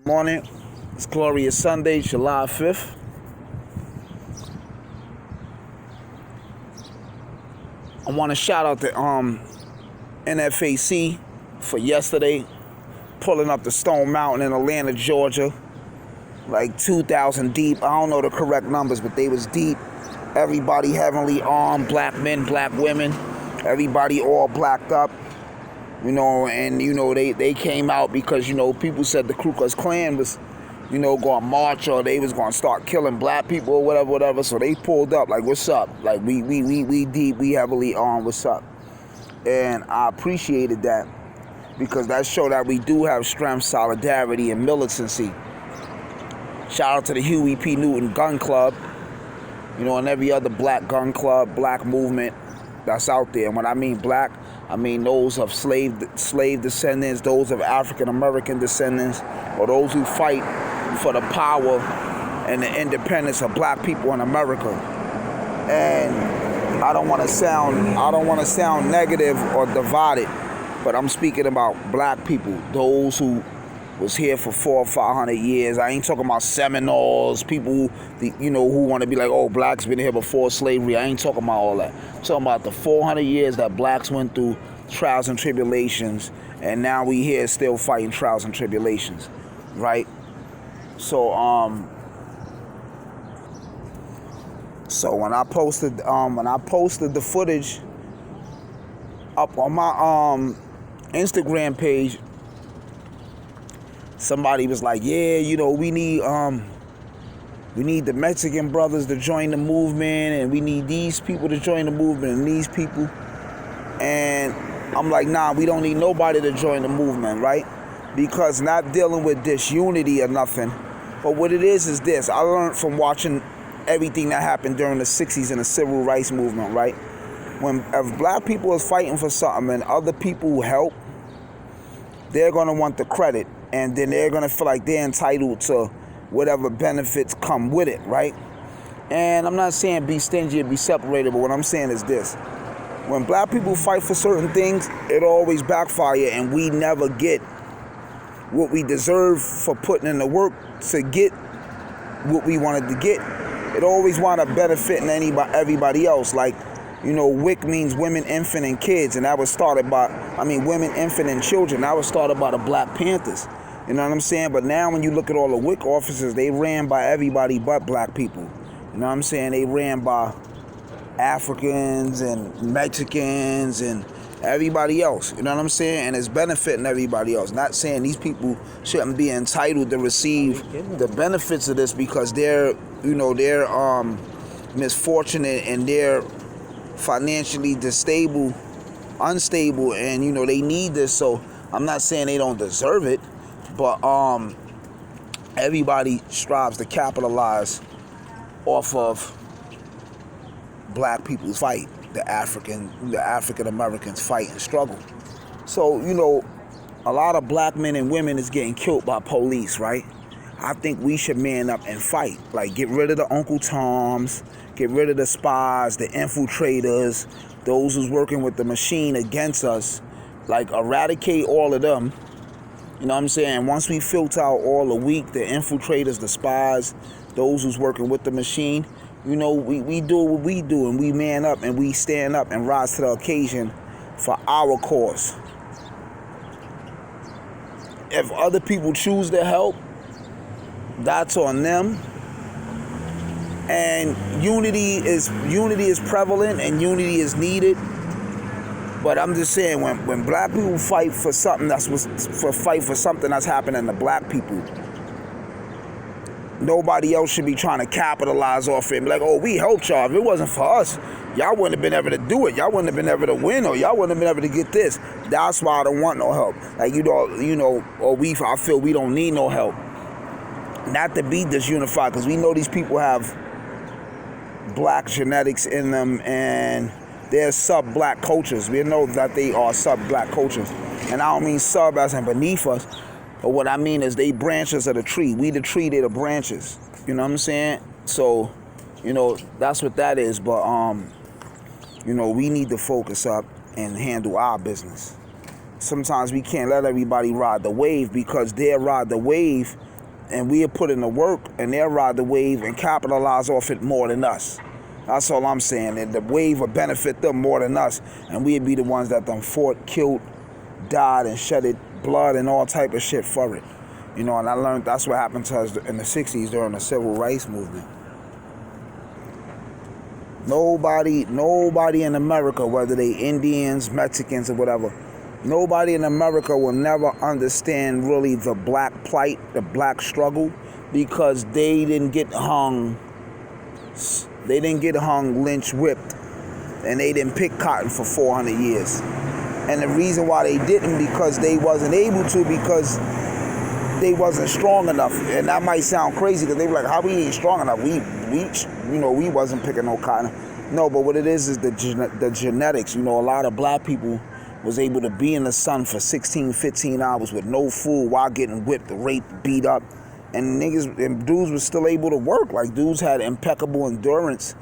Morning. It's Glorious Sunday, July 5th. I want to shout out to NFAC for yesterday pulling up the Stone Mountain in Atlanta, Georgia. Like 2,000 deep. I don't know the correct numbers, but they was deep. Everybody heavily armed, black men, black women. Everybody all blacked up. And they came out because, people said the Ku Klux Klan was, going to march, or they was going to start killing black people or whatever. So they pulled up like, what's up? Like, we deep, we heavily armed, what's up? And I appreciated that because that showed that we do have strength, solidarity, and militancy. Shout out to the Huey P. Newton Gun Club, and every other black gun club, black movement that's out there. And when I mean black, I mean those of slave descendants, those of African American descendants, or those who fight for the power and the independence of black people in America. And I don't want to sound negative or divided, but I'm speaking about black people, those who was here for 400 or 500 years. I ain't talking about Seminoles, people who want to be like, oh, blacks been here before slavery. I ain't talking about all that. I'm talking about the 400 years that blacks went through trials and tribulations, and now we here still fighting trials and tribulations, right? So when I posted the footage up on my Instagram page, somebody was like, yeah, we need the Mexican brothers to join the movement, and we need these people to join the movement, and these people. And I'm like, nah, we don't need nobody to join the movement, right? Because not dealing with disunity or nothing, but what it is this. I learned from watching everything that happened during the 60s and the civil rights movement, right? If black people is fighting for something and other people help, they're going to want the credit. And then they're going to feel like they're entitled to whatever benefits come with it, right? And I'm not saying be stingy or be separated, but what I'm saying is this. When black people fight for certain things, it always backfire, and we never get what we deserve for putting in the work to get what we wanted to get. It always wind up benefiting everybody else. Like, WIC means women, infant, and kids, and that was started by, women, infant, and children. That was started by the Black Panthers. You know what I'm saying? But now when you look at all the WIC officers, they ran by everybody but black people. You know what I'm saying? They ran by Africans and Mexicans and everybody else. You know what I'm saying? And it's benefiting everybody else. Not saying these people shouldn't be entitled to receive the benefits of this because they're misfortunate and they're financially unstable, and they need this. So I'm not saying they don't deserve it, but everybody strives to capitalize off of black people's fight, the African Americans fight and struggle. So a lot of black men and women is getting killed by police, right? I think we should man up and fight. Like, get rid of the Uncle Toms, get rid of the spies, the infiltrators, those who's working with the machine against us. Like, eradicate all of them. You know what I'm saying? Once we filter out all the weak, the infiltrators, the spies, those who's working with the machine, we do what we do, and we man up and we stand up and rise to the occasion for our cause. If other people choose to help, that's on them. And unity is prevalent and unity is needed. But I'm just saying, when black people fight for something that's happening to black people, nobody else should be trying to capitalize off it and be like, oh, we helped y'all. If it wasn't for us, y'all wouldn't have been able to do it. Y'all wouldn't have been able to win, or y'all wouldn't have been able to get this. That's why I don't want no help. Like, I feel we don't need no help. Not to be disunified, because we know these people have black genetics in them, and they're sub-black cultures. We know that they are sub-black cultures. And I don't mean sub as in beneath us, but what I mean is they branches of the tree. We the tree, they the branches. You know what I'm saying? So, that's what that is. But, we need to focus up and handle our business. Sometimes we can't let everybody ride the wave, because they'll ride the wave and we put in the work, and they'll ride the wave and capitalize off it more than us. That's all I'm saying. And the wave will benefit them more than us, and we'd be the ones that done fought, killed, died, and shedded blood and all type of shit for it. You know, and I learned that's what happened to us in the 60s during the civil rights movement. Nobody in America, whether they Indians, Mexicans, or whatever, nobody in America will never understand really the black plight, the black struggle, because they didn't get hung, lynched, whipped, and they didn't pick cotton for 400 years. And the reason why they didn't, because they wasn't able to, because they wasn't strong enough. And that might sound crazy, because they were like, how we ain't strong enough? We wasn't picking no cotton. No, but what it is the genetics. You know, a lot of black people was able to be in the sun for 16, 15 hours with no food while getting whipped, raped, beat up. And niggas and dudes was still able to work. Like, dudes had impeccable endurance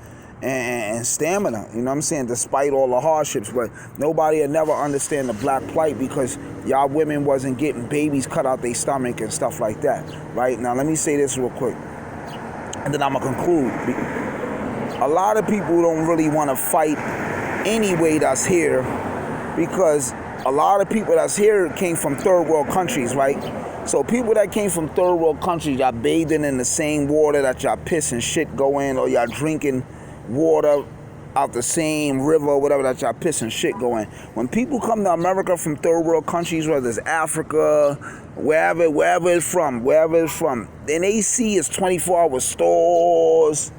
and stamina, you know what I'm saying, despite all the hardships. But nobody will never understand the black plight, because y'all women wasn't getting babies cut out their stomach and stuff like that, right? Now, let me say this real quick, and then I'm going to conclude. A lot of people don't really want to fight anyway that's here, because a lot of people that's here came from third world countries, right? So people that came from third world countries, y'all bathing in the same water that y'all piss and shit go in, or y'all drinking water out the same river or whatever that y'all piss and shit go in. When people come to America from third world countries, whether it's Africa, wherever it's from, then they see it's 24-hour stores,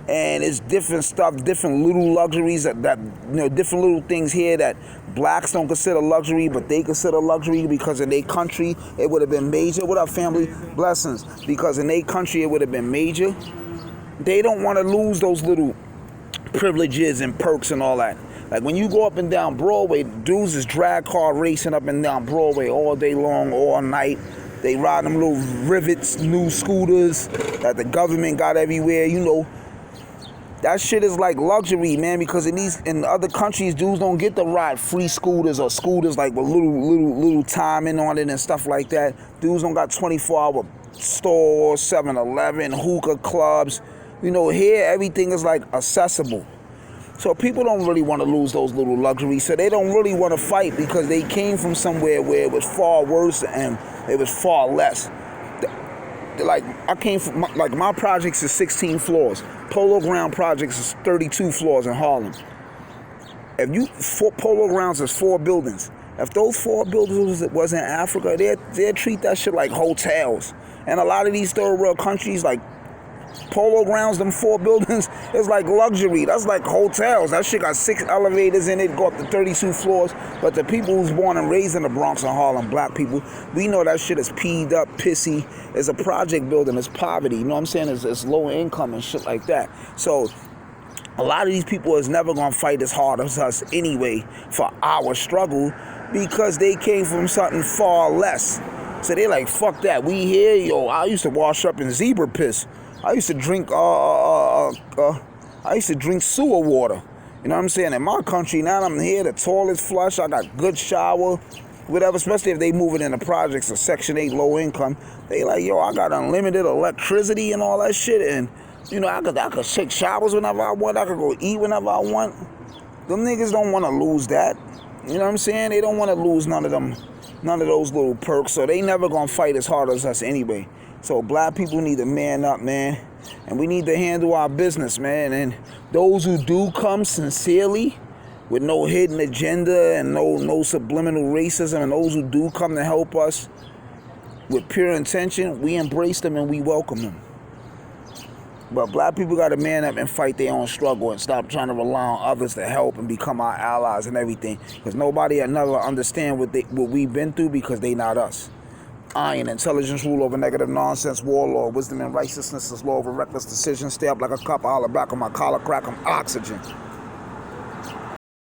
and it's different stuff, different little luxuries that different little things here that blacks don't consider luxury, but they consider luxury because in their country it would have been major. What up, family? Blessings. Because in their country it would have been major. They don't want to lose those little privileges and perks and all that. Like when you go up and down Broadway, dudes is drag car racing up and down Broadway all day long, all night. They ride them little rivets, new scooters that the government got everywhere, you know. That shit is like luxury, man, because in other countries, dudes don't get to ride free scooters or scooters like with little timing on it and stuff like that. Dudes don't got 24-hour stores, 7-Eleven, hookah clubs. You know, here everything is like accessible. So people don't really want to lose those little luxuries. So they don't really want to fight, because they came from somewhere where it was far worse and it was far less. Like I came from, like my projects is 16 floors. Polo Ground projects is 32 floors in Harlem. Polo Grounds is 4 buildings. If those 4 buildings was in Africa, they'd treat that shit like hotels. And a lot of these third world countries, like Polo Grounds, them 4 buildings, it's like luxury. That's like hotels. That shit got 6 elevators in it, go up to 32 floors. But the people who's born and raised in the Bronx and Harlem, black people, we know that shit is peed up, pissy. It's a project building. It's poverty. You know what I'm saying? It's low income and shit like that. So a lot of these people is never going to fight as hard as us anyway for our struggle, because they came from something far less. So they like, fuck that. We here, yo. I used to wash up in zebra piss. I used to drink sewer water. You know what I'm saying? In my country now, I'm here, the toilet's flush, I got good shower, whatever, especially if they move it in the projects or Section 8 low income. They like, yo, I got unlimited electricity and all that shit, and you know, I could take showers whenever I want, I could go eat whenever I want. Them niggas don't want to lose that. You know what I'm saying? They don't want to lose none of those little perks, so they never gonna fight as hard as us anyway. So black people need to man up, man. And we need to handle our business, man. And those who do come sincerely, with no hidden agenda and no subliminal racism, and those who do come to help us with pure intention, we embrace them and we welcome them. But black people got to man up and fight their own struggle and stop trying to rely on others to help and become our allies and everything. Because nobody will never understand what we've been through, because they not us. Iron, intelligence, rule over negative nonsense, warlord, wisdom and righteousness is law over reckless decisions. Stay up like a cop, I holler back on my collar, crack 'em oxygen.